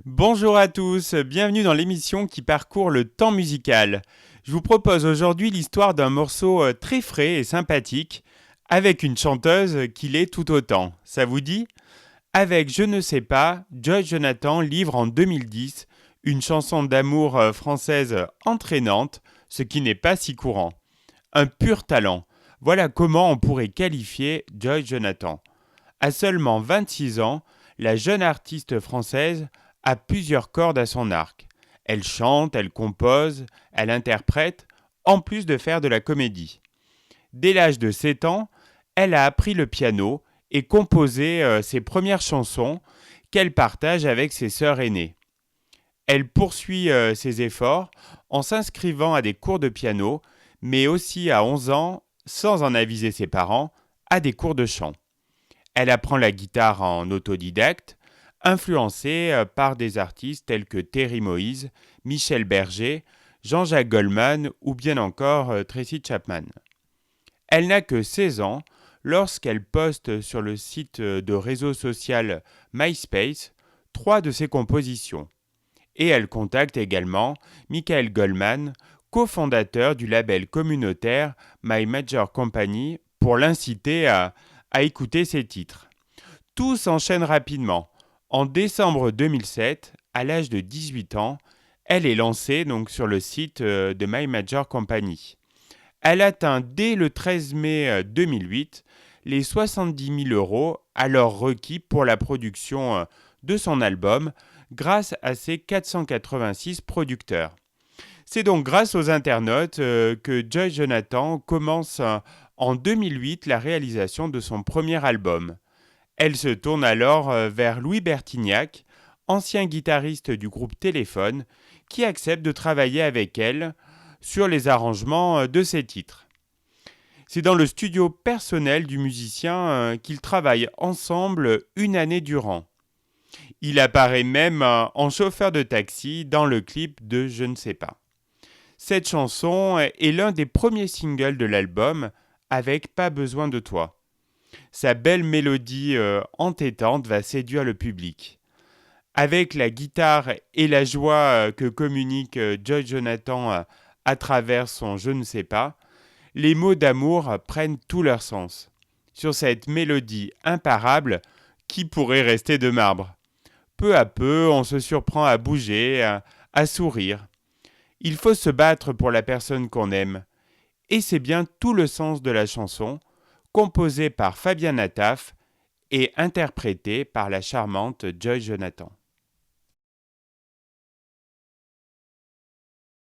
Bonjour à tous, bienvenue dans l'émission qui parcourt le temps musical. Je vous propose aujourd'hui l'histoire d'un morceau très frais et sympathique, avec une chanteuse qui l'est tout autant. Ça vous dit ? Avec Je ne sais pas, Joy Jonathan livre en 2010 une chanson d'amour française entraînante, ce qui n'est pas si courant. Un pur talent. Voilà comment on pourrait qualifier Joy Jonathan. À seulement 26 ans, la jeune artiste française a plusieurs cordes à son arc. Elle chante, elle compose, elle interprète, en plus de faire de la comédie. Dès l'âge de 7 ans, elle a appris le piano et composé ses premières chansons qu'elle partage avec ses sœurs aînées. Elle poursuit ses efforts en s'inscrivant à des cours de piano, mais aussi à 11 ans, sans en aviser ses parents, à des cours de chant. Elle apprend la guitare en autodidacte, influencée par des artistes tels que Terry Moïse, Michel Berger, Jean-Jacques Goldman ou bien encore Tracy Chapman. Elle n'a que 16 ans lorsqu'elle poste sur le site de réseau social MySpace 3 de ses compositions. Et elle contacte également Michael Goldman, cofondateur du label communautaire My Major Company, pour l'inciter à écouter ses titres. Tout s'enchaîne rapidement. En décembre 2007, à l'âge de 18 ans, elle est lancée donc sur le site de My Major Company. Elle atteint dès le 13 mai 2008 les 70 000 euros alors requis pour la production de son album grâce à ses 486 producteurs. C'est donc grâce aux internautes que Joy Jonathan commence en 2008 la réalisation de son premier album. Elle se tourne alors vers Louis Bertignac, ancien guitariste du groupe Téléphone, qui accepte de travailler avec elle sur les arrangements de ses titres. C'est dans le studio personnel du musicien qu'ils travaillent ensemble une année durant. Il apparaît même en chauffeur de taxi dans le clip de Je ne sais pas. Cette chanson est l'un des premiers singles de l'album avec Pas besoin de toi. Sa belle mélodie entêtante va séduire le public. Avec la guitare et la joie que communique Joy Jonathan à travers son Je ne sais pas, les mots d'amour prennent tout leur sens. Sur cette mélodie imparable qui pourrait rester de marbre. Peu à peu, on se surprend à bouger, à sourire. Il faut se battre pour la personne qu'on aime. Et c'est bien tout le sens de la chanson, composée par Fabien Nataf et interprétée par la charmante Joy Jonathan.